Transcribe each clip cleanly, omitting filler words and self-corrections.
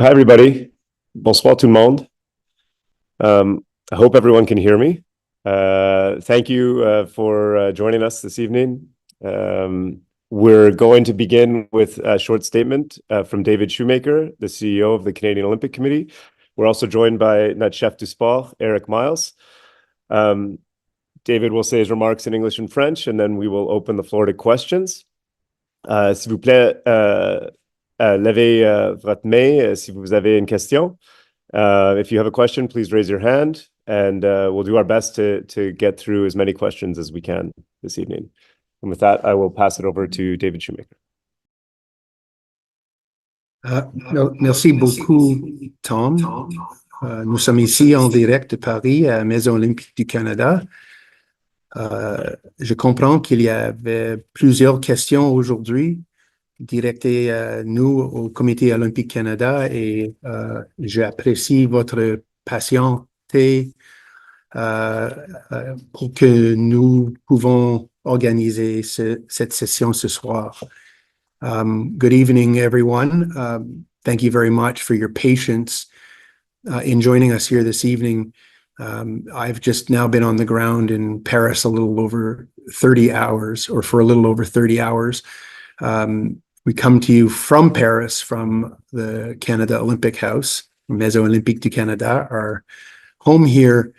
Hi, everybody. Bonsoir tout le monde. I hope everyone can hear me. Thank you for joining us this evening. We're going to begin with a short statement from David Shoemaker, the CEO of the Canadian Olympic Committee. We're also joined by notre chef du sport, Eric Miles. David will say his remarks in English and French, and then we will open the floor to questions. S'il vous plaît, levez votre main si vous avez une question. If you have a question, please raise your hand, and we'll do our best to get through as many questions as we can this evening. And with that, I will pass it over to David Shoemaker. Merci beaucoup, Tom. Nous sommes ici en direct de Paris, à la Maison olympique du Canada. Je comprends qu'il y avait plusieurs questions aujourd'hui directées à nous, au Comité olympique Canada, et j'apprécie votre patienté pour que nous pouvons organiser cette session ce soir. Good evening, everyone. Thank you very much for your patience in joining us here this evening. I've just now been on the ground in Paris a little over 30 hours, or for a little over 30 hours. We come to you from Paris, from the Canada Olympic House, Maison Olympique du Canada, our home here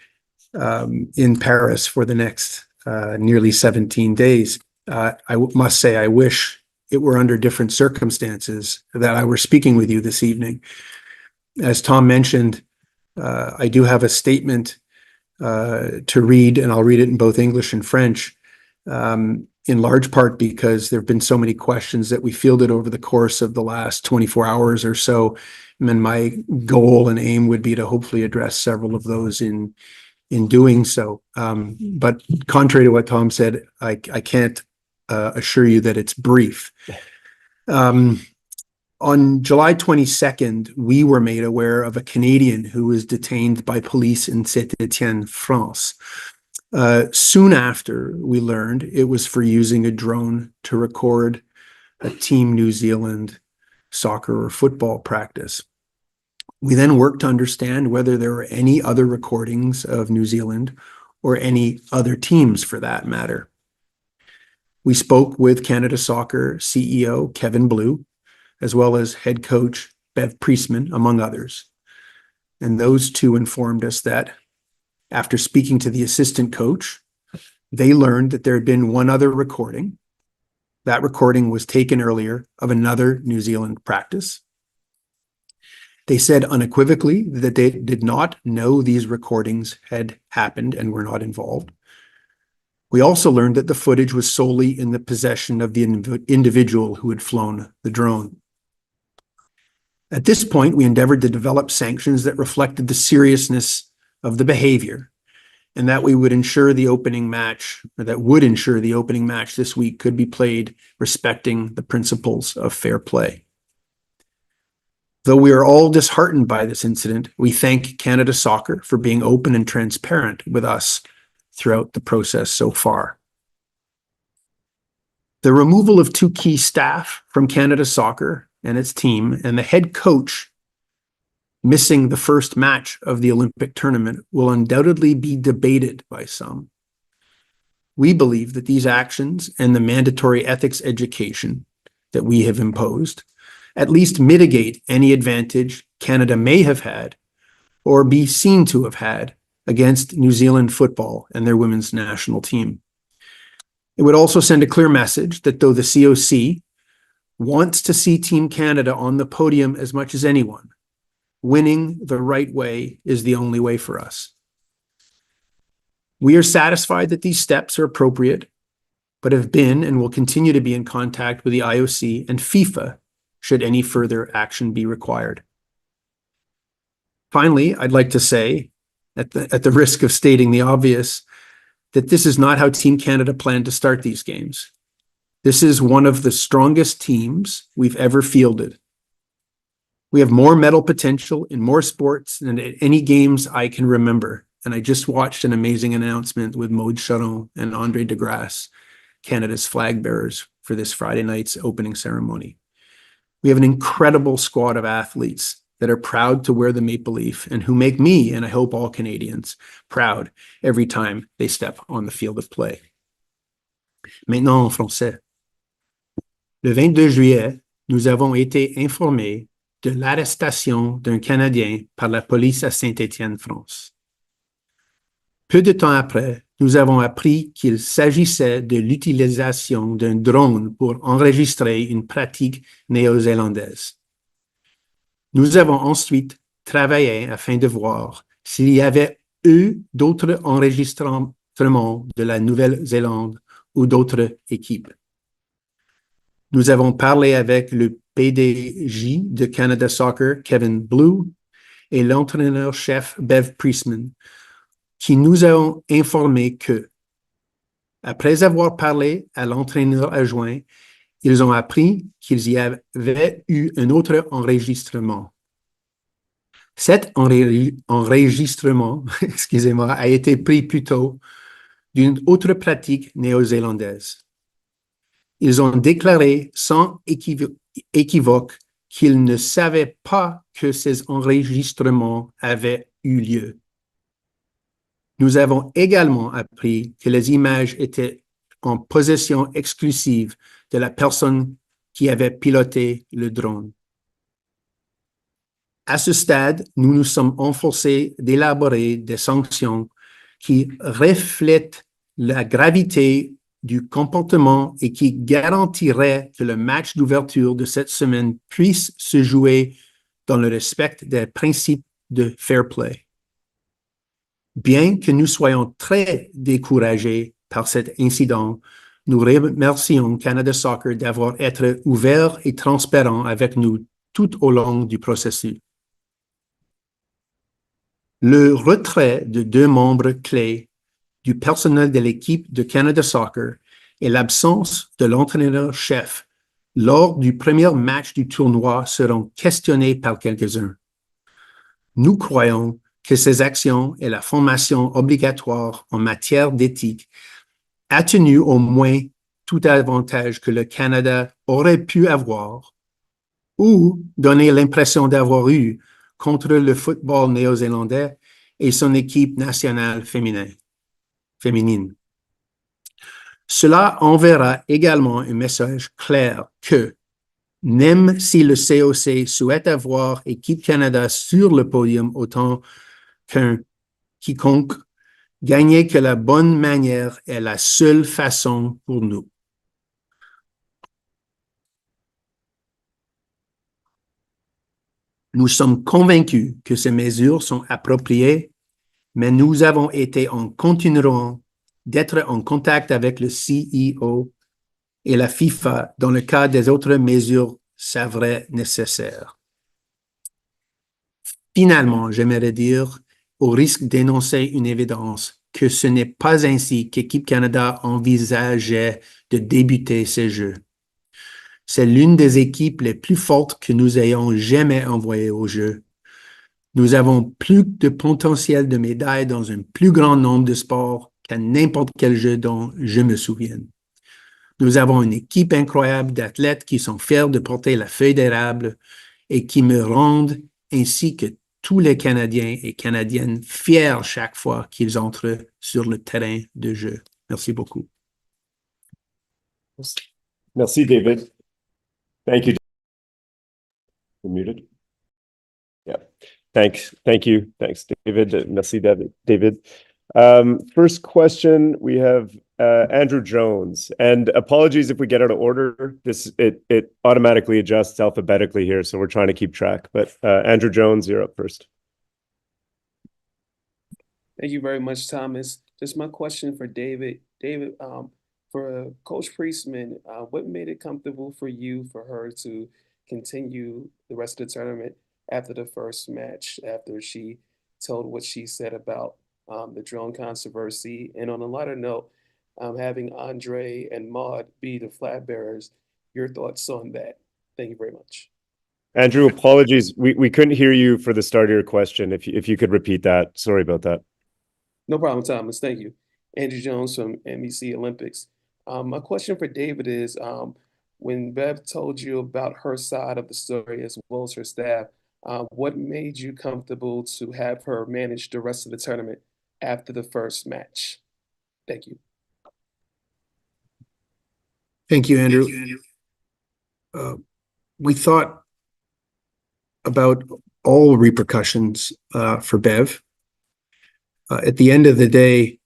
in Paris for the next nearly 17 days. I must say, I wish it were under different circumstances that I were speaking with you this evening. As Tom mentioned, I do have a statement to read, and I'll read it in both English and French, in large part because there have been so many questions that we fielded over the course of the last 24 hours or so. And my goal and aim would be to hopefully address several of those in doing so. But contrary to what Tom said, I can't assure you that it's brief. On July 22nd, we were made aware of a Canadian who was detained by police in Saint-Étienne, France. Soon after, we learned it was for using a drone to record a Team New Zealand soccer or football practice. We then worked to understand whether there were any other recordings of New Zealand or any other teams for that matter. We spoke with Canada Soccer CEO Kevin Blue, as well as head coach Bev Priestman, among others. And those two informed us that after speaking to the assistant coach, they learned that there had been one other recording. That recording was taken earlier of another New Zealand practice. They said unequivocally that they did not know these recordings had happened and were not involved. We also learned that the footage was solely in the possession of the individual who had flown the drone. At this point, we endeavored to develop sanctions that reflected the seriousness of the behavior, and that we would ensure the opening match, or that would ensure the opening match this week could be played respecting the principles of fair play. Though we are all disheartened by this incident, we thank Canada Soccer for being open and transparent with us throughout the process so far. The removal of two key staff from Canada Soccer and its team, and the head coach missing the first match of the Olympic tournament, will undoubtedly be debated by some. We believe that these actions and the mandatory ethics education that we have imposed at least mitigate any advantage Canada may have had or be seen to have had against New Zealand football and their women's national team. It would also send a clear message that though the COC wants to see Team Canada on the podium as much as anyone, winning the right way is the only way for us. We are satisfied that these steps are appropriate, but have been and will continue to be in contact with the IOC and FIFA should any further action be required. Finally, I'd like to say, at the risk of stating the obvious, that this is not how Team Canada planned to start these games. This is one of the strongest teams we've ever fielded. We have more medal potential in more sports than at any games I can remember. And I just watched an amazing announcement with Maude Charon and Andre DeGrasse, Canada's flag bearers, for this Friday night's opening ceremony. We have an incredible squad of athletes that are proud to wear the maple leaf and who make me, and I hope all Canadians, proud every time they step on the field of play. Maintenant en français. Le 22 juillet, nous avons été informés de l'arrestation d'un Canadien par la police à Saint-Étienne, France. Peu de temps après, nous avons appris qu'il s'agissait de l'utilisation d'un drone pour enregistrer une pratique néo-zélandaise. Nous avons ensuite travaillé afin de voir s'il y avait eu d'autres enregistrements de la Nouvelle-Zélande ou d'autres équipes. Nous avons parlé avec le PDJ de Canada Soccer, Kevin Blue, et l'entraîneur-chef Bev Priestman, qui nous ont informé que, après avoir parlé à l'entraîneur adjoint, ils ont appris qu'il y avait eu un autre enregistrement. Cet enregistrement, excusez-moi, a été pris plutôt d'une autre pratique néo-zélandaise. Ils ont déclaré sans équivoque qu'ils ne savaient pas que ces enregistrements avaient eu lieu. Nous avons également appris que les images étaient en possession exclusive de la personne qui avait piloté le drone. À ce stade, nous nous sommes efforcés d'élaborer des sanctions qui reflètent la gravité du comportement et qui garantiraient que le match d'ouverture de cette semaine puisse se jouer dans le respect des principes de fair play. Bien que nous soyons très découragés par cet incident, nous remercions Canada Soccer d'avoir été ouvert et transparent avec nous tout au long du processus. Le retrait de deux membres clés du personnel de l'équipe de Canada Soccer et l'absence de l'entraîneur-chef lors du premier match du tournoi seront questionnés par quelques-uns. Nous croyons que ces actions et la formation obligatoire en matière d'éthique atténuent au moins tout avantage que le Canada aurait pu avoir ou donner l'impression d'avoir eu contre le football néo-zélandais et son équipe nationale féminine. Cela enverra également un message clair que, même si le COC souhaite avoir Équipe Canada sur le podium autant qu'un quiconque, gagner que la bonne manière est la seule façon pour nous. Nous sommes convaincus que ces mesures sont appropriées, mais nous avons été en continuant d'être en contact avec le CEO et la FIFA dans le cas des autres mesures s'avéreraient nécessaires. Finalement, j'aimerais dire, au risque d'énoncer une évidence, que ce n'est pas ainsi qu'Équipe Canada envisageait de débuter ces Jeux. C'est l'une des équipes les plus fortes que nous ayons jamais envoyées aux Jeux. Nous avons plus de potentiel de médailles dans un plus grand nombre de sports qu'à n'importe quel jeu dont je me souvienne. Nous avons une équipe incroyable d'athlètes qui sont fiers de porter la feuille d'érable et qui me rendent, ainsi que tous les Canadiens et Canadiennes, fiers chaque fois qu'ils entrent sur le terrain de jeu. Merci beaucoup. Merci, David. Thank you. You're muted. Yeah. Thank you. Thanks, David. Merci, David. First question, we have Andrew Jones. And apologies if we get out of order. It automatically adjusts alphabetically here, so we're trying to keep track. But Andrew Jones, you're up first. Thank you very much, Thomas. Just my question for David. David, for Coach Priestman, what made it comfortable for you for her to continue the rest of the tournament after the first match, after she told what she said about the drone controversy? And on a lighter note, having Andre and Maud be the flag bearers, your thoughts on that? Thank you very much. Andrew, apologies. We couldn't hear you for the start of your question. If you could repeat that. Sorry about that. No problem, Thomas. Thank you. Andrew Jones from NBC Olympics. My question for David is, when Bev told you about her side of the story as well as her staff, What made you comfortable to have her manage the rest of the tournament after the first match? Thank you. Thank you, Andrew. We thought about all repercussions for Bev. At the end of the day,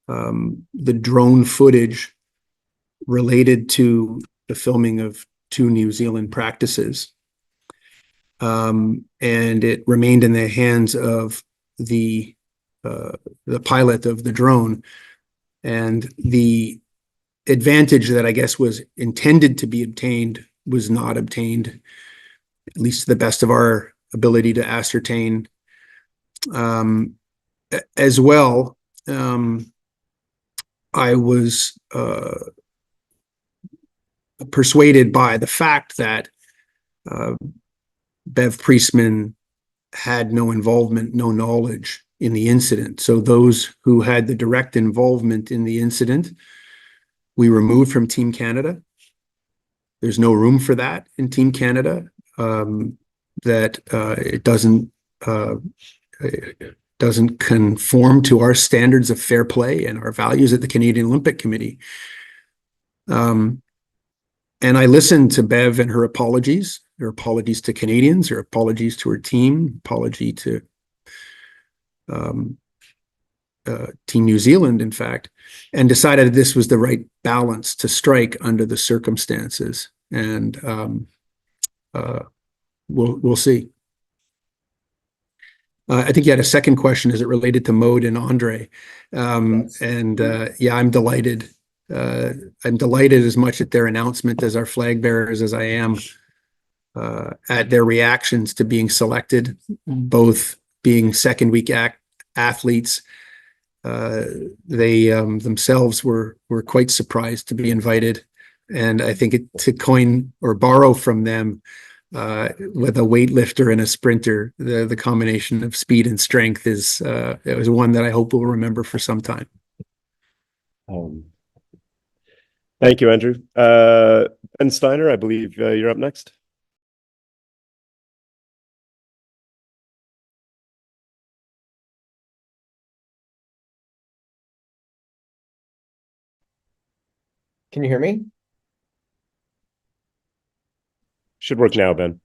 the drone footage related to the filming of 2 New Zealand practices. And it remained in the hands of the pilot of the drone. And the advantage that I guess was intended to be obtained was not obtained, at least to the best of our ability to ascertain. As well, I was persuaded by the fact that Bev Priestman had no involvement, no knowledge in the incident. So those who had the direct involvement in the incident, we removed from Team Canada. There's no room for that in Team Canada. It doesn't conform to our standards of fair play and our values at the Canadian Olympic Committee. And I listened to Bev and her apologies to Canadians, her apologies to her team, apology to Team New Zealand, in fact, and decided this was the right balance to strike under the circumstances. And we'll see. I think you had a second question. Is it related to Maude and Andre? Yes. Yeah, I'm delighted. I'm delighted as much at their announcement as our flag bearers as I am at their reactions to being selected, both being second week athletes. They themselves were quite surprised to be invited. And I think to coin or borrow from them, with a weightlifter and a sprinter, the combination of speed and strength it was one that I hope we'll remember for some time. Thank you, Andrew. Ben Steiner, I believe you're up next. Can you hear me? Should work now, Ben.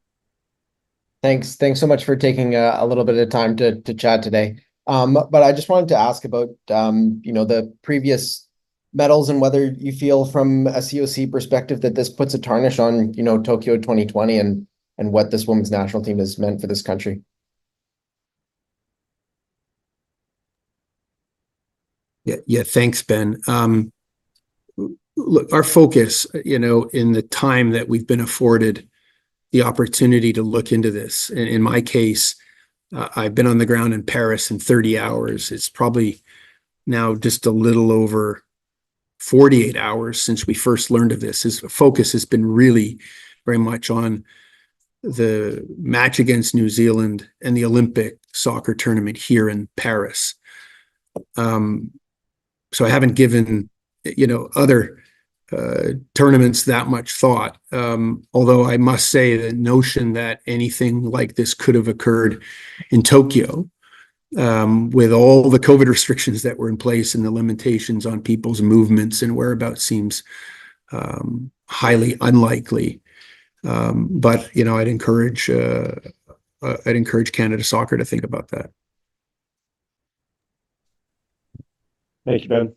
Thanks so much for taking a little bit of time to chat today. But I just wanted to ask about the previous medals and whether you feel from a COC perspective that this puts a tarnish on Tokyo 2020 and what this women's national team has meant for this country. Yeah. Thanks, Ben. Look, our focus, in the time that we've been afforded the opportunity to look into this. In my case, I've been on the ground in Paris in 30 hours. It's probably now just a little over 48 hours since we first learned of this. His focus has been really very much on the match against New Zealand and the Olympic soccer tournament here in Paris. So I haven't given, other tournaments that much thought. Although I must say the notion that anything like this could have occurred in Tokyo, with all the COVID restrictions that were in place and the limitations on people's movements and whereabouts seems highly unlikely. But I'd encourage Canada Soccer to think about that. Thank you, Ben.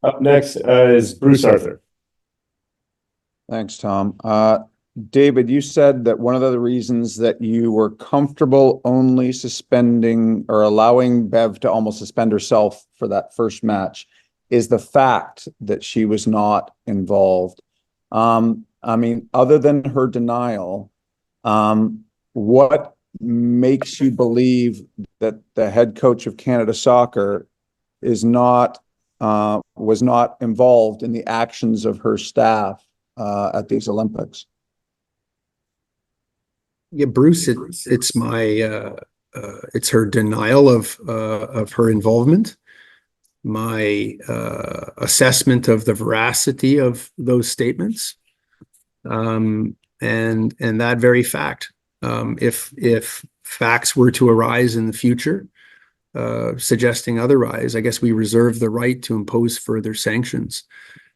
Up next is Bruce Arthur. Thanks, Tom. David, you said that one of the reasons that you were comfortable only suspending or allowing Bev to almost suspend herself for that first match is the fact that she was not involved. Other than her denial, what makes you believe that the head coach of Canada Soccer was not involved in the actions of her staff at these Olympics? Yeah, Bruce, it's her denial of her involvement, my assessment of the veracity of those statements, and that very fact. If facts were to arise in the future, suggesting otherwise, I guess we reserve the right to impose further sanctions.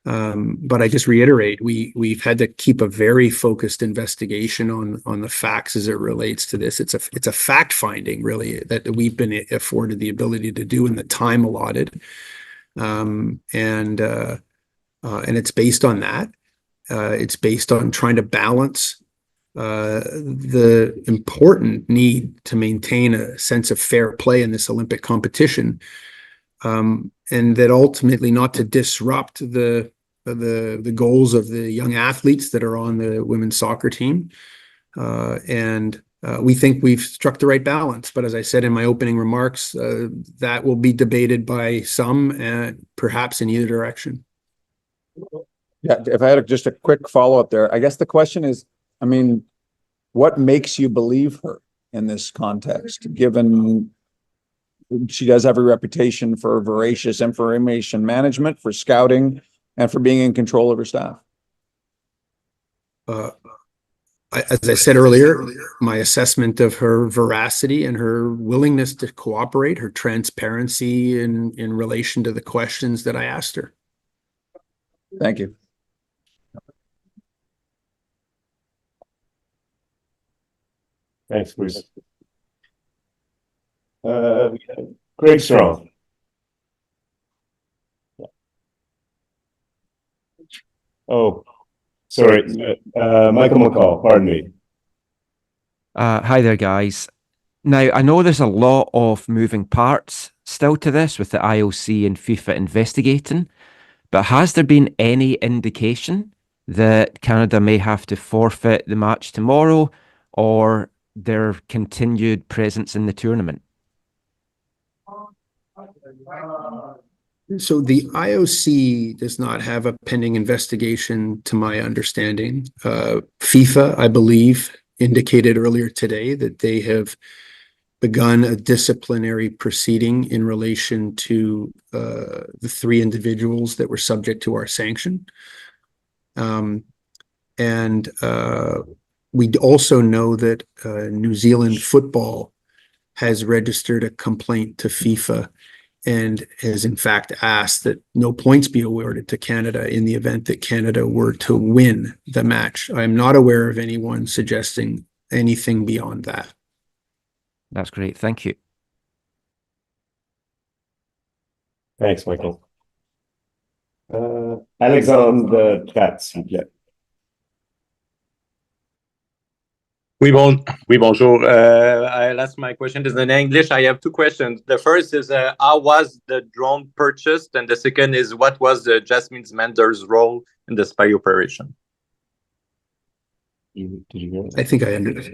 But I just reiterate, we've had to keep a very focused investigation on the facts as it relates to this. It's a fact finding, really, that we've been afforded the ability to do in the time allotted, and it's based on that. It's based on trying to balance the important need to maintain a sense of fair play in this Olympic competition, and that ultimately not to disrupt the goals of the young athletes that are on the women's soccer team. And we think we've struck the right balance. But as I said in my opening remarks, that will be debated by some, and perhaps in either direction. Yeah, if I had just a quick follow-up there, I guess the question is, I mean, what makes you believe her in this context, given she does have a reputation for voracious information management, for scouting, and for being in control of her staff? As I said earlier, my assessment of her veracity and her willingness to cooperate, her transparency in relation to the questions that I asked her. Thank you. Thanks, Bruce. Greg Strong. Oh, sorry. Michael McCall, pardon me. Hi there, guys. Now, I know there's a lot of moving parts still to this with the IOC and FIFA investigating, but has there been any indication that Canada may have to forfeit the match tomorrow or their continued presence in the tournament? So the IOC does not have a pending investigation, to my understanding. FIFA, I believe, indicated earlier today that they have begun a disciplinary proceeding in relation to the 3 individuals that were subject to our sanction. And we also know that New Zealand football has registered a complaint to FIFA and has in fact asked that no points be awarded to Canada in the event that Canada were to win the match. I'm not aware of anyone suggesting anything beyond that. That's great. Thank you. Thanks, Michael. Alexandre Pratt, s'il vous plaît. Oui, bonjour. I'll ask my question is in English. I have 2 questions. The first is how was the drone purchased? And the second is what was Jasmine Mander's role in the spy operation? Did you hear it? I think I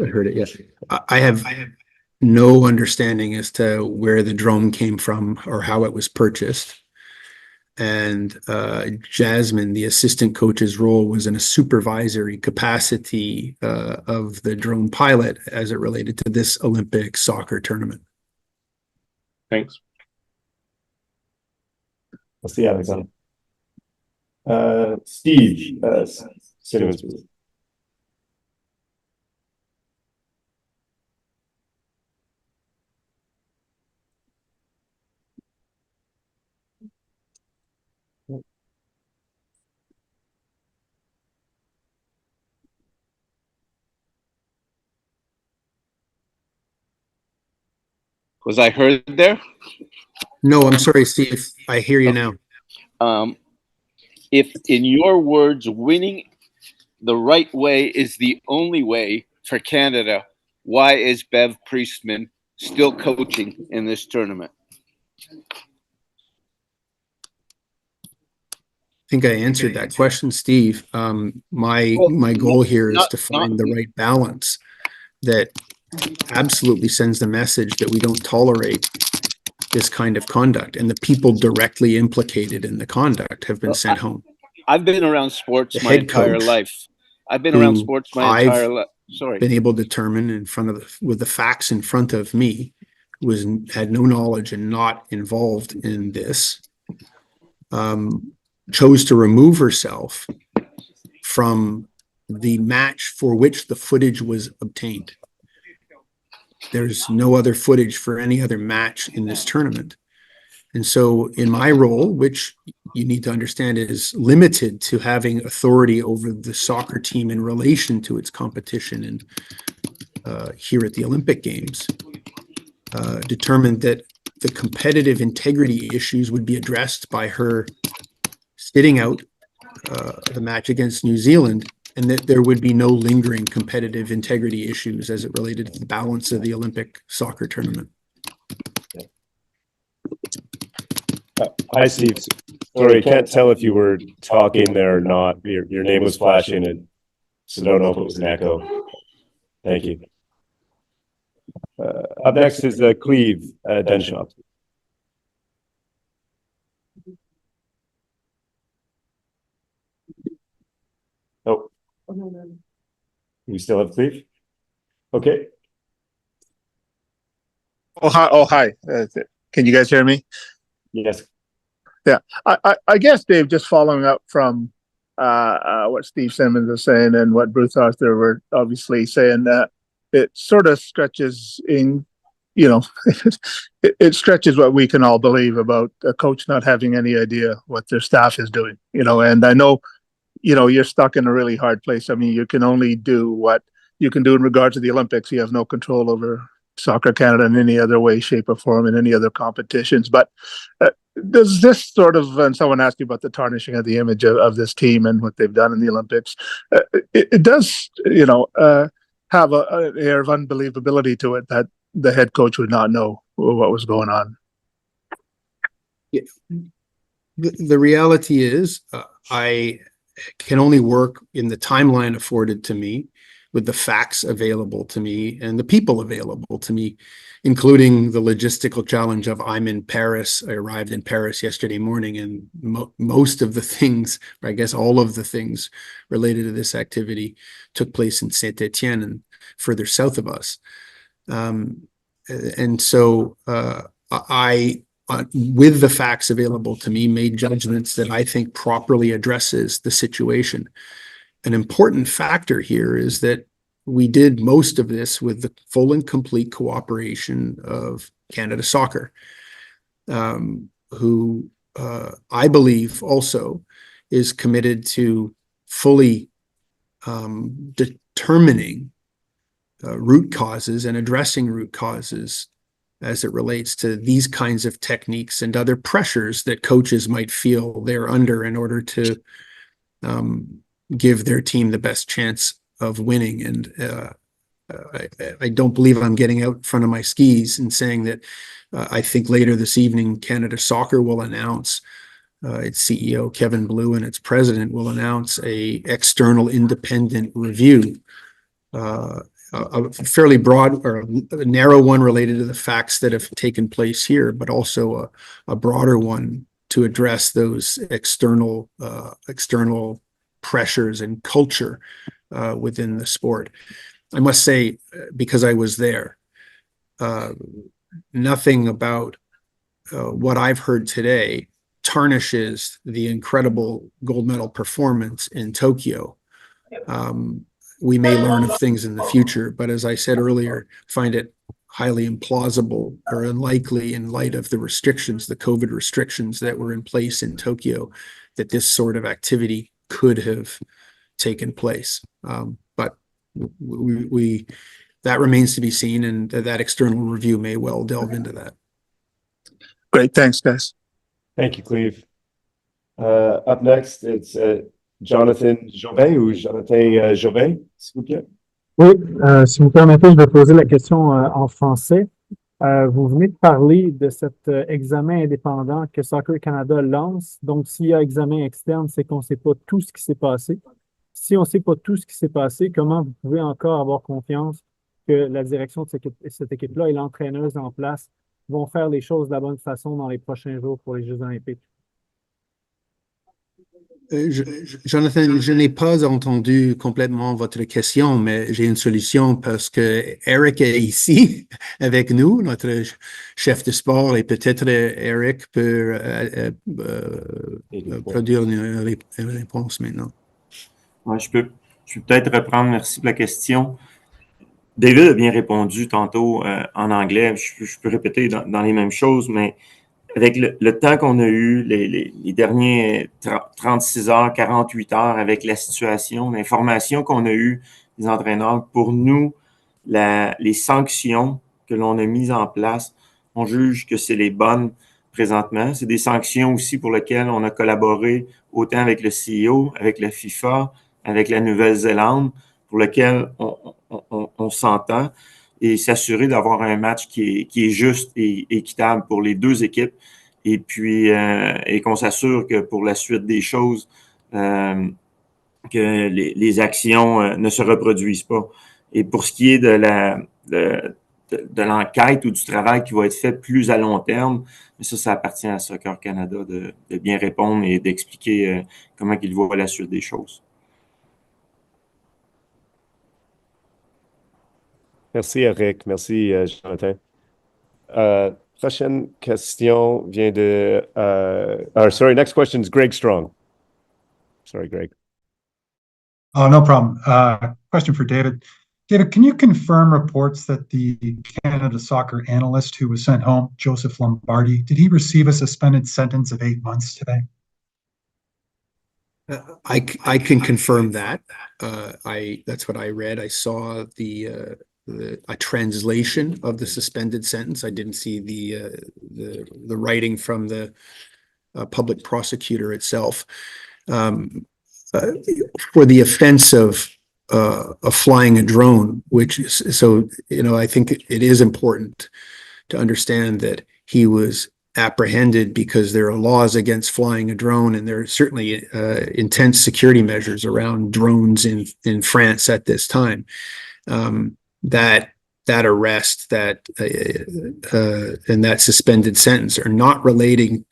heard it, yes. I have no understanding as to where the drone came from or how it was purchased. And Jasmine, the assistant coach's role was in a supervisory capacity of the drone pilot as it related to this Olympic soccer tournament. Thanks. I'll see Alexander. Steve, Simmons. Was I heard there? No, I'm sorry, Steve. I hear you now. If, in your words, winning the right way is the only way for Canada, why is Bev Priestman still coaching in this tournament? I think I answered that question, Steve. My goal here is to find the right balance that absolutely sends the message that we don't tolerate this kind of conduct, and the people directly implicated in the conduct have been sent home. I've been around sports my entire life. I've been around sports my entire life. Sorry. Been able to determine in front of with the facts in front of me, had no knowledge and not involved in this, chose to remove herself from the match for which the footage was obtained. there's no other footage for any other match in this tournament. And so in my role, which you need to understand is limited to having authority over the soccer team in relation to its competition and here at the Olympic Games, determined that the competitive integrity issues would be addressed by her sitting out the match against New Zealand, and that there would be no lingering competitive integrity issues as it related to the balance of the Olympic soccer tournament. Hi, Steve. Sorry, I can't tell if you were talking there or not. Your name was flashing, and so don't know if it was an echo. Thank you. Up next is Cleve Denshop. Oh, we still have Cleve? Okay. Oh, hi. Oh, hi. Can you guys hear me? Yes. Yeah. I guess, Dave, just following up from what Steve Simmons was saying and what Bruce Arthur were obviously saying, that it sort of stretches in, it stretches what we can all believe about a coach not having any idea what their staff is doing, and I know, you're stuck in a really hard place. I mean, you can only do what you can do in regards to the Olympics. You have no control over Soccer Canada in any other way, shape, or form in any other competitions. But does this sort of, and someone asked you about the tarnishing of the image of this team and what they've done in the Olympics, it does, have an air of unbelievability to it that the head coach would not know what was going on. Yeah. The reality is I can only work in the timeline afforded to me with the facts available to me and the people available to me, including the logistical challenge of I'm in Paris. I arrived in Paris yesterday morning, and most of the things, or I guess all of the things related to this activity took place in Saint-Étienne and further south of us. And so I with the facts available to me, made judgments that I think properly addresses the situation. An important factor here is that we did most of this with the full and complete cooperation of Canada Soccer, who I believe also is committed to fully determining root causes and addressing root causes as it relates to these kinds of techniques and other pressures that coaches might feel they're under in order to give their team the best chance of winning. And I don't believe I'm getting out in front of my skis and saying that I think later this evening Canada Soccer will announce, its CEO Kevin Blue and its president will announce a external independent review, a fairly broad or a narrow one related to the facts that have taken place here, but also a broader one to address those external pressures and culture within the sport. I must say, because I was there, nothing about what I've heard today tarnishes the incredible gold medal performance in Tokyo. We may learn of things in the future, but as I said earlier, find it highly implausible or unlikely in light of the restrictions, the COVID restrictions that were in place in Tokyo, that this sort of activity could have taken place. But that remains to be seen, and that external review may well delve into that. Great, thanks, guys. Thank you, Cleve. Up next, it's Jonathan Jobin ou Jonathan Jobin, s'il vous plaît. Oui, si vous permettez, je vais poser la question en français. Vous venez de parler de cet examen indépendant que Soccer Canada lance. Donc, s'il y a examen externe, c'est qu'on ne sait pas tout ce qui s'est passé. Si on ne sait pas tout ce qui s'est passé, comment vous pouvez encore avoir confiance que la direction de cette équipe-là et l'entraîneuse en place vont faire les choses de la bonne façon dans les prochains jours pour les Jeux olympiques? Jonathan, je n'ai pas entendu complètement votre question, mais j'ai une solution parce que Eric est ici avec nous, notre chef de sport, et peut-être Eric peut produire une réponse maintenant. Ouais, je peux peut-être reprendre. Merci pour la question. David a bien répondu tantôt en anglais. Je peux répéter dans les mêmes choses, mais avec le temps qu'on a eu, les derniers 36 heures, 48 heures, avec la situation, l'information qu'on a eue des entraîneurs, pour nous, les sanctions que l'on a mises en place, on juge que c'est les bonnes présentement. C'est des sanctions aussi pour lesquelles on a collaboré autant avec le CEO, avec la FIFA, avec la Nouvelle-Zélande, pour lesquelles on s'entend et s'assurer d'avoir un match qui est juste et équitable pour les deux équipes. Et puis, et qu'on s'assure que pour la suite des choses, que les actions ne se reproduisent pas. Et pour ce qui est de l'enquête ou du travail qui va être fait plus à long terme, ça appartient à Soccer Canada de bien répondre et d'expliquer comment ils voient la suite des choses. Merci, Eric. Merci, Jonathan. Prochaine question vient de... sorry, next question is Greg Strong. Sorry, Greg. Oh, no problem. Question for David. David, can you confirm reports that the Canada soccer analyst who was sent home, Joseph Lombardi, did he receive a suspended sentence of 8 months today? I can confirm that. That's what I read. I saw a translation of the suspended sentence. I didn't see the writing from the public prosecutor itself. For the offense of flying a drone, which is, so, I think it is important to understand that he was apprehended because there are laws against flying a drone, and there are certainly intense security measures around drones in France at this time. That arrest, and that suspended sentence are not related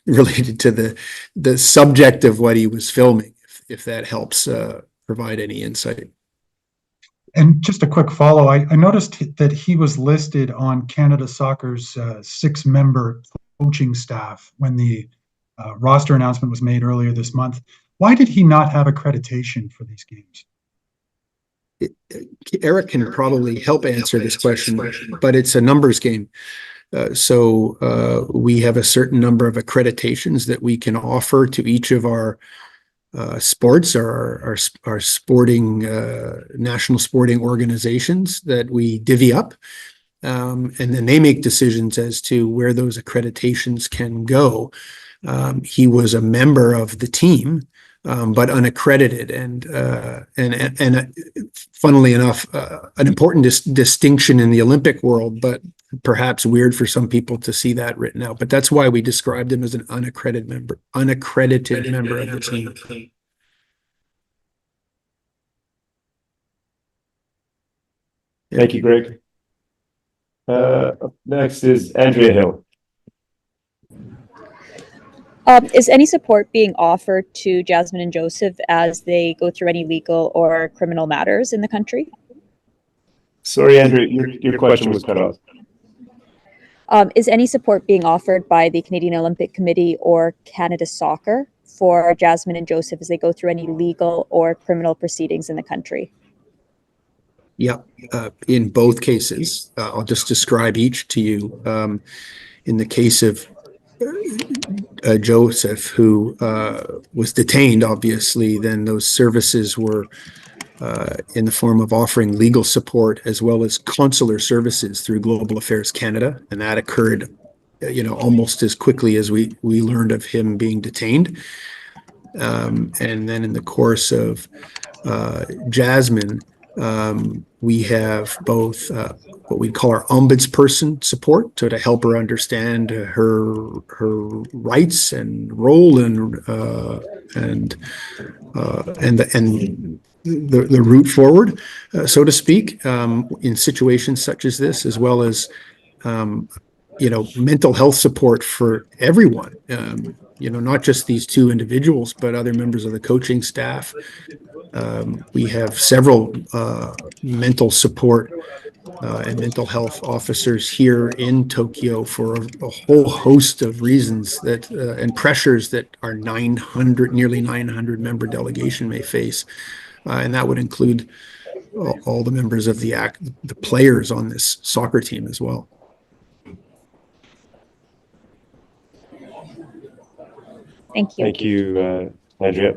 to the subject of what he was filming, if that helps provide any insight. And just a quick follow, I noticed that he was listed on Canada Soccer's 6-member coaching staff when the roster announcement was made earlier this month. Why did he not have accreditation for these games? Eric can probably help answer this question, but it's a numbers game. So we have a certain number of accreditations that we can offer to each of our sports, or our sporting national sporting organizations that we divvy up, and then they make decisions as to where those accreditations can go. He was a member of the team, but unaccredited, and funnily enough, an important distinction in the Olympic world, but perhaps weird for some people to see that written out. But that's why we described him as an unaccredited member of the team. Thank you, Greg. Up next is Andrea Hill. Is any support being offered to Jasmine and Joseph as they go through any legal or criminal matters in the country? Sorry, Andrea, your question was cut off. Is any support being offered by the Canadian Olympic Committee or Canada Soccer for Jasmine and Joseph as they go through any legal or criminal proceedings in the country? Yeah, in both cases. I'll just describe each to you. In the case of Joseph, who was detained, obviously, then those services were in the form of offering legal support as well as consular services through Global Affairs Canada, and that occurred, almost as quickly as we learned of him being detained. And then in the course of Jasmine, we have both what we call our ombudsperson support, so to help her understand her rights and role and the route forward, so to speak, in situations such as this, as well as mental health support for everyone. Not just these two individuals, but other members of the coaching staff. We have several mental support and mental health officers here in Tokyo for a whole host of reasons that and pressures that our nearly 900 member delegation may face. And that would include all the members of the players on this soccer team as well. Thank you. Thank you, Andrea.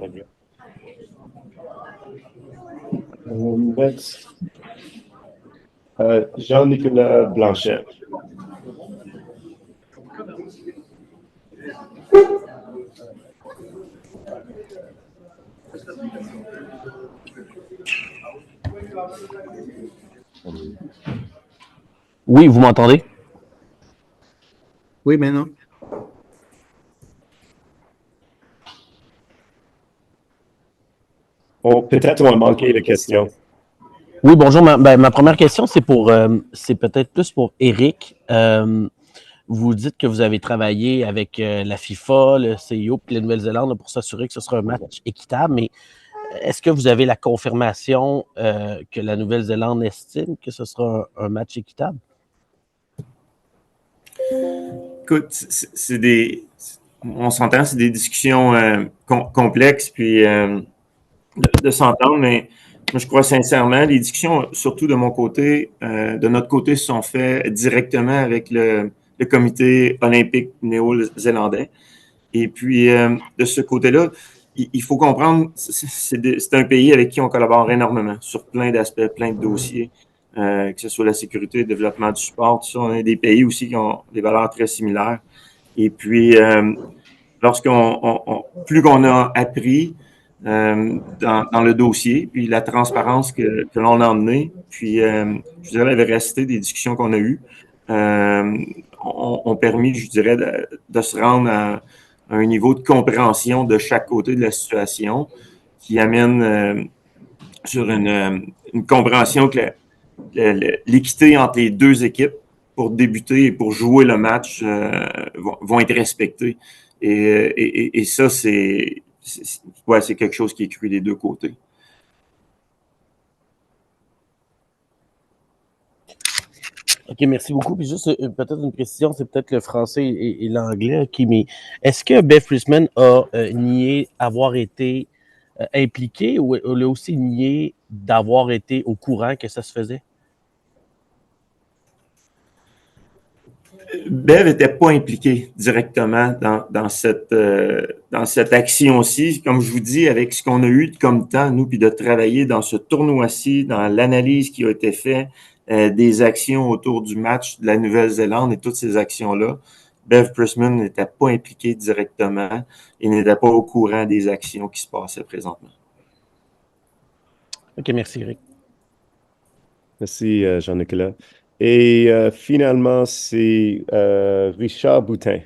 Next, Jean-Nicolas Blanchet. Oui, vous m'entendez? Oui, maintenant. Peut-être on a manqué de questions. Oui, bonjour. Ma première question, c'est peut-être plus pour Eric. Vous dites que vous avez travaillé avec la FIFA, le CIO et la Nouvelle-Zélande pour s'assurer que ce sera un match équitable, mais est-ce que vous avez la confirmation que la Nouvelle-Zélande estime que ce sera un match équitable? Écoute, on s'entend, c'est des discussions complexes, puis de s'entendre, mais moi, je crois sincèrement, les discussions, surtout de mon côté, de notre côté, se sont faites directement avec le comité olympique néo-zélandais. Et puis, de ce côté-là, il faut comprendre, c'est un pays avec qui on collabore énormément sur plein d'aspects, plein de dossiers, que ce soit la sécurité, le développement du sport, tout ça. On est des pays aussi qui ont des valeurs très similaires. Et puis, plus qu'on a appris dans le dossier, puis la transparence que l'on a emmenée, puis je dirais la véracité des discussions qu'on a eues, ont permis, je dirais, de se rendre à un niveau de compréhension de chaque côté de la situation qui amène sur une compréhension que l'équité entre les deux équipes pour débuter et pour jouer le match vont être respectées. Et ça, c'est quelque chose qui est cru des deux côtés. OK, merci beaucoup. Puis juste peut-être une précision, c'est peut-être le français et l'anglais qui mais est-ce que Bev Priestman a nié avoir été impliqué ou elle a aussi nié d'avoir été au courant que ça se faisait? Bev n'était pas impliqué directement dans cette action-ci. Comme je vous dis, avec ce qu'on a eu comme temps, nous, puis de travailler dans ce tournoi-ci, dans l'analyse qui a été faite, des actions autour du match de la Nouvelle-Zélande et toutes ces actions-là, Bev Priestman n'était pas impliqué directement et n'était pas au courant des actions qui se passaient présentement. OK, merci, Eric. Merci, Jean-Nicolas. Et finalement, c'est Richard Boutin.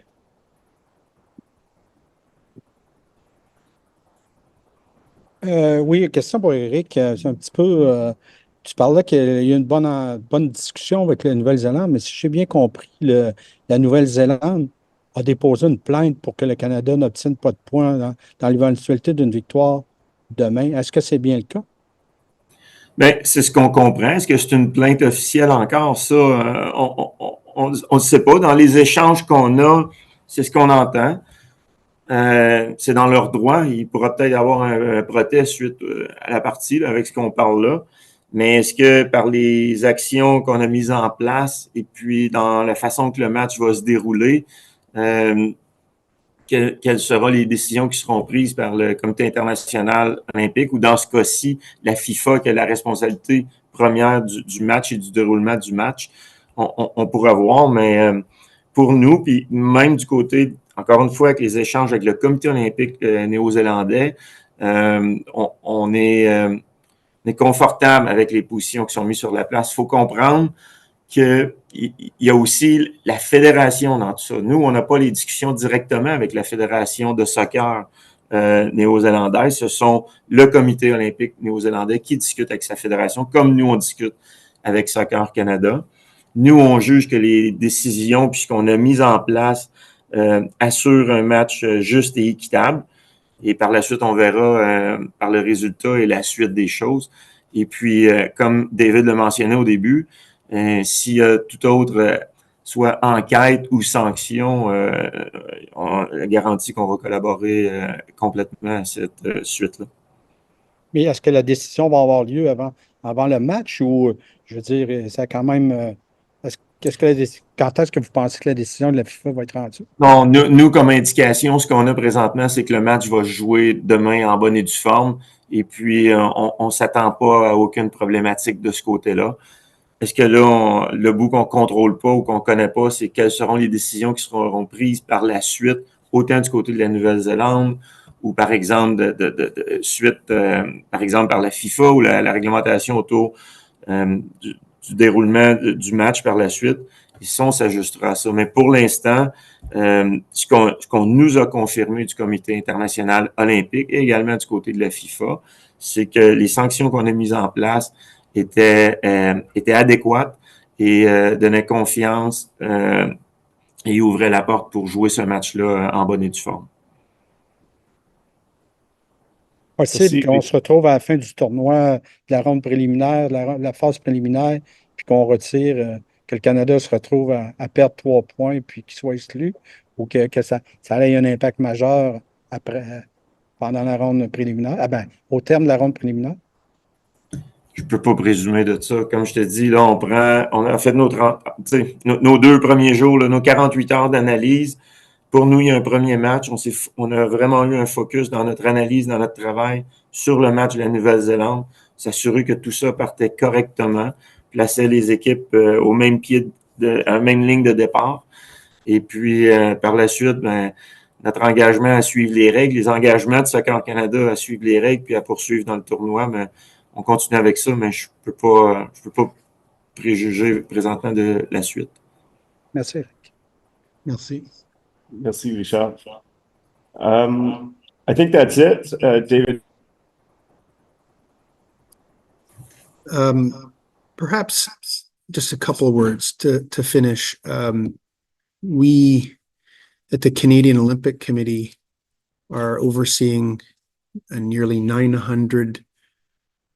Oui, question pour Eric. C'est un petit peu. Tu parlais qu'il y a une bonne discussion avec la Nouvelle-Zélande, mais si j'ai bien compris, la Nouvelle-Zélande a déposé une plainte pour que le Canada n'obtienne pas de points dans l'éventualité d'une victoire demain. Est-ce que c'est bien le cas? Bien, c'est ce qu'on comprend. Est-ce que c'est une plainte officielle encore? Ça, on ne sait pas. Dans les échanges qu'on a, c'est ce qu'on entend. C'est dans leur droit. Il pourra peut-être y avoir un protest suite à la partie là, avec ce qu'on parle là. Mais est-ce que par les actions qu'on a mises en place et puis dans la façon que le match va se dérouler, quelles seront les décisions qui seront prises par le Comité international olympique ou dans ce cas-ci, la FIFA qui a la responsabilité première du match et du déroulement du match? On pourra voir, mais pour nous, puis même du côté, encore une fois, avec les échanges avec le Comité olympique néo-zélandais, on est confortable avec les positions qui sont mises sur la place. Il faut comprendre qu'il y a aussi la fédération dans tout ça. Nous, on n'a pas les discussions directement avec la fédération de soccer néo-zélandaise. Ce sont le comité olympique néo-zélandais qui discute avec sa fédération, comme nous, on discute avec Soccer Canada. Nous, on juge que les décisions, puisqu'on a mis en place, assurent un match juste et équitable. Et par la suite, on verra par le résultat et la suite des choses. Et puis, comme David l'a mentionné au début, s'il y a tout autre, soit enquête ou sanction, on garantit qu'on va collaborer complètement à cette suite-là. Mais est-ce que la décision va avoir lieu avant le match ou, je veux dire, ça quand même. Quand est-ce que vous pensez que la décision de la FIFA va être rendue? Non, nous, comme indication, ce qu'on a présentement, c'est que le match va se jouer demain en bonne et due forme. Et puis, on s'attend pas à aucune problématique de ce côté-là. Est-ce que là, le bout qu'on contrôle pas ou qu'on connaît pas, c'est quelles seront les décisions qui seront prises par la suite, autant du côté de la Nouvelle-Zélande ou par exemple suite, par exemple par la FIFA ou la réglementation autour du déroulement du match par la suite. Et ça, on s'ajustera à ça. Mais pour l'instant, ce qu'on nous a confirmé du Comité international olympique et également du côté de la FIFA, c'est que les sanctions qu'on a mises en place étaient adéquates et donnaient confiance et ouvraient la porte pour jouer ce match-là en bonne et due forme. Possible qu'on se retrouve à la fin du tournoi, de la ronde préliminaire, la phase préliminaire, puis qu'on retire, que le Canada se retrouve à perdre 3 points puis qu'il soit exclu, ou que ça ait un impact majeur après, pendant la ronde préliminaire, au terme de la ronde préliminaire? Je peux pas présumer de ça. Comme je te dis, là, on a fait nos 2 premiers jours, là, nos 48 heures d'analyse. Pour nous, il y a un premier match. On a vraiment eu un focus dans notre analyse, dans notre travail sur le match de la Nouvelle-Zélande, s'assurer que tout ça partait correctement, placer les équipes au même pied, à la même ligne de départ. Et puis, par la suite, notre engagement à suivre les règles, les engagements de Soccer Canada à suivre les règles puis à poursuivre dans le tournoi, mais on continue avec ça, mais je peux pas préjuger présentement de la suite. Merci, Eric. Merci. Merci, Richard. I think that's it. David? Perhaps just a couple of words to finish. We at the Canadian Olympic Committee are overseeing a nearly 900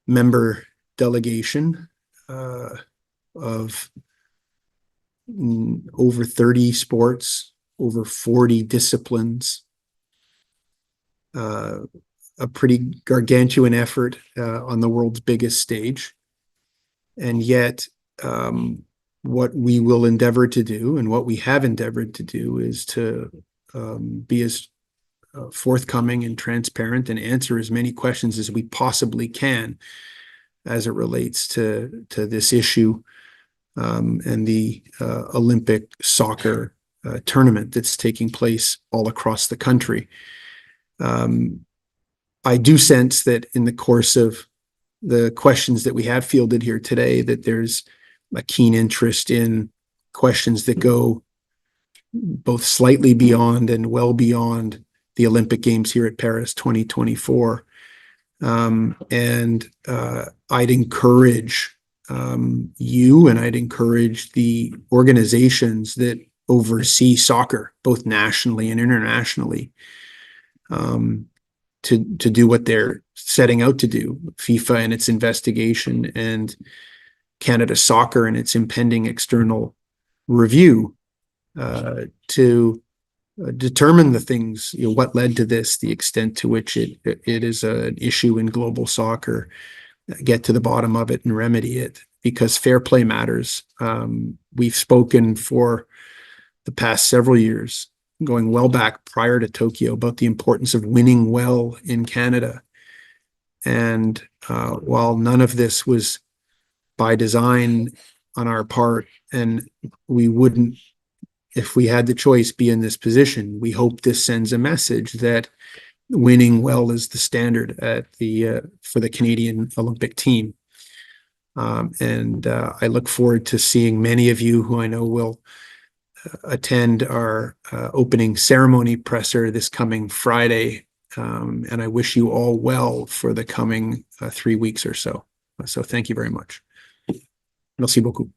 member delegation of over 30 sports, over 40 disciplines, a pretty gargantuan effort on the world's biggest stage. And yet, what we will endeavor to do and what we have endeavored to do is to be as forthcoming and transparent and answer as many questions as we possibly can as it relates to this issue and the Olympic soccer tournament that's taking place all across the country. I do sense that in the course of the questions that we have fielded here today, that there's a keen interest in questions that go both slightly beyond and well beyond the Olympic Games here at Paris 2024. And I'd encourage you and I'd encourage the organizations that oversee soccer, both nationally and internationally, to do what they're setting out to do. FIFA and its investigation and Canada Soccer and its impending external review to determine the things, what led to this, the extent to which it is an issue in global soccer, get to the bottom of it and remedy it, because fair play matters. We've spoken for the past several years, going well back prior to Tokyo, about the importance of winning well in Canada. And while none of this was by design on our part, and we wouldn't, if we had the choice, be in this position, we hope this sends a message that winning well is the standard at for the Canadian Olympic team. And I look forward to seeing many of you who I know will attend our opening ceremony presser this coming Friday. And I wish you all well for the coming 3 weeks or so. So thank you very much. Merci beaucoup.